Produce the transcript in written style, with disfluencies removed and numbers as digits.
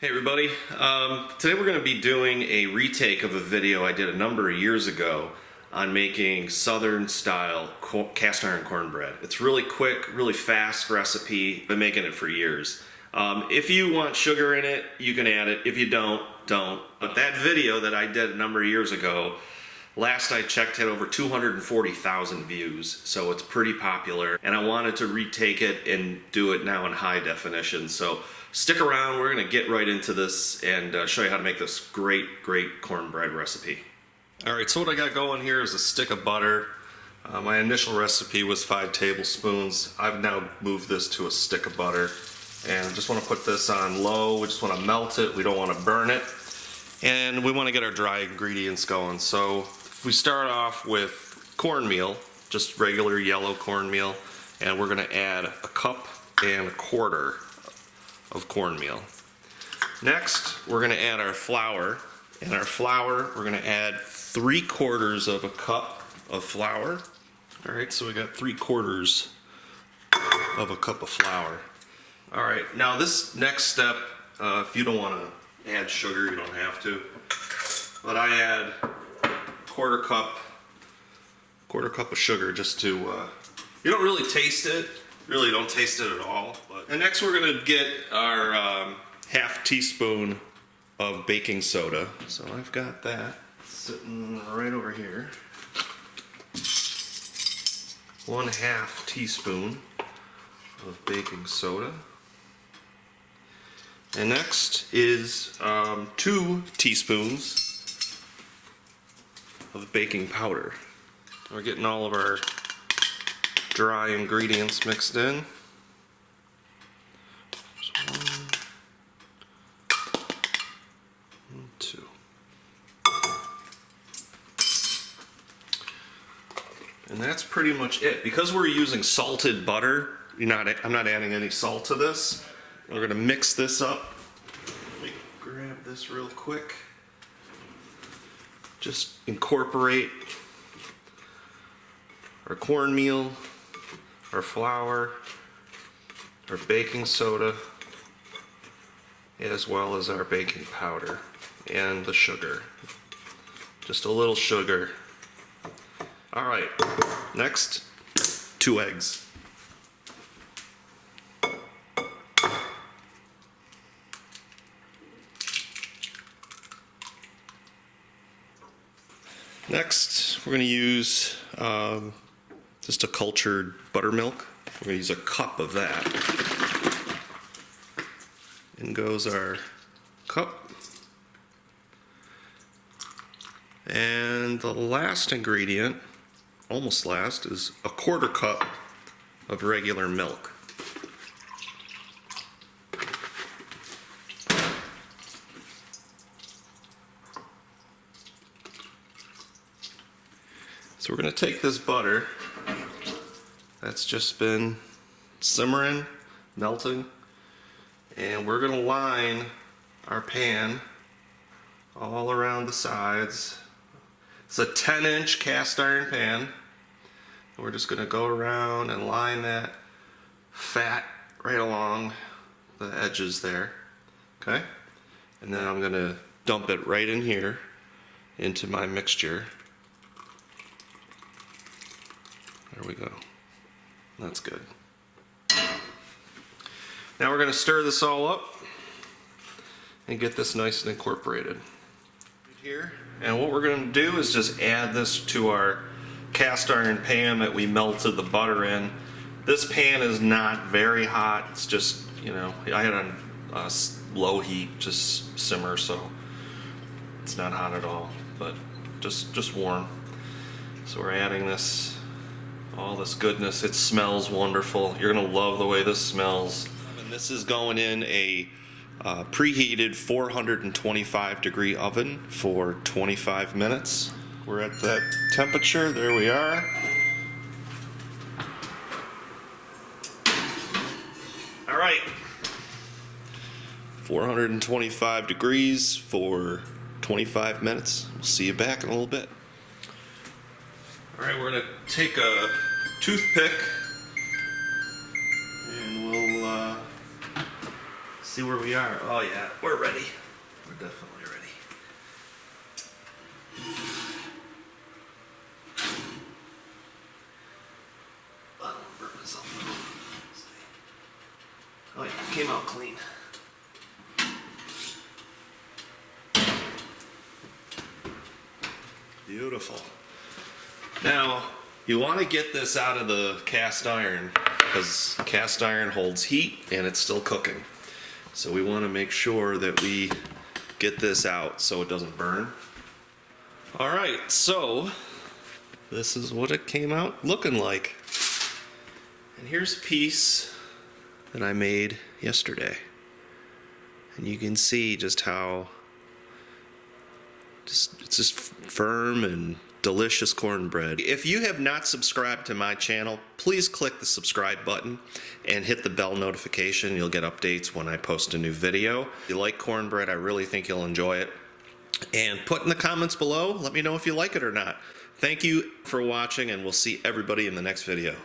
Hey everybody, today we're going to be doing a retake of a video I did a number of years ago on making southern style cast iron cornbread. It's really quick, really fast recipe, been making it for years. If you want sugar in it, you can add it. If you don't. But that video that I did a number of years ago, last I checked, had over 240,000 views, so it's pretty popular, and I wanted to retake it and do it now in high definition. So stick around, we're going to get right into this and show you how to make this great cornbread recipe. Alright, so what I got going here is a stick of butter. My initial recipe was 5 tablespoons. I've now moved this to a stick of butter, and I just want to put this on low. We just want to melt it, we don't want to burn it, and we want to get our dry ingredients going. So we start off with cornmeal, just regular yellow cornmeal, and we're going to add a cup and a quarter of cornmeal. Next, we're going to add our flour, and our flour, we're going to add 3/4 of a cup of flour. Alright, so we got 3/4 of a cup of flour. Alright, now this next step, if you don't want to add sugar, you don't have to, but I add quarter cup of sugar just to, you don't really taste it, really don't taste it at all. And next we're going to get our half teaspoon of baking soda. So I've got that sitting right over here. 1/2 teaspoon of baking soda. And next is 2 teaspoons of baking powder. We're getting all of our dry ingredients mixed in. There's 1 and 2. And that's pretty much it. Because we're using salted butter, I'm not adding any salt to this. We're going to mix this up. Let me grab this real quick. Just incorporate our cornmeal, our flour, our baking soda, as well as our baking powder and the sugar. Just a little sugar. Alright, next, 2 eggs. Next, we're going to use just a cultured buttermilk. We're going to use a cup of that. In goes our cup. And the last ingredient, almost last, is a 1/4 cup of regular milk. So we're going to take this butter that's just been simmering, melting, and we're going to line our pan all around the sides. It's a 10-inch cast iron pan. And we're just going to go around and line that fat right along the edges there. Okay? And then I'm going to dump it right in here into my mixture. There we go. That's good. Now we're going to stir this all up and get this nice and incorporated here. And what we're going to do is just add this to our cast iron pan that we melted the butter in. This pan is not very hot. It's just, I had it on low heat, just simmer, so it's not hot at all, but just warm. So we're adding this, all this goodness. It smells wonderful. You're gonna love the way this smells. And this is going in a preheated 425 degree oven for 25 minutes. We're at that temperature. There we are. All right. 425 degrees for 25 minutes. We'll see you back in a little bit. All right, we're going to take a toothpick and we'll see where we are. Oh yeah, we're ready. We're definitely ready. I don't want to burn myself. Oh yeah, came out clean. Beautiful. Now, you want to get this out of the cast iron because cast iron holds heat and it's still cooking. So we want to make sure that we get this out so it doesn't burn. All right, so this is what it came out looking like. And here's a piece that I made yesterday. And you can see just how it's just firm and delicious cornbread. If you have not subscribed to my channel, please click the subscribe button and hit the bell notification. You'll get updates when I post a new video. If you like cornbread, I really think you'll enjoy it. And put in the comments below, let me know if you like it or not. Thank you for watching, and we'll see everybody in the next video.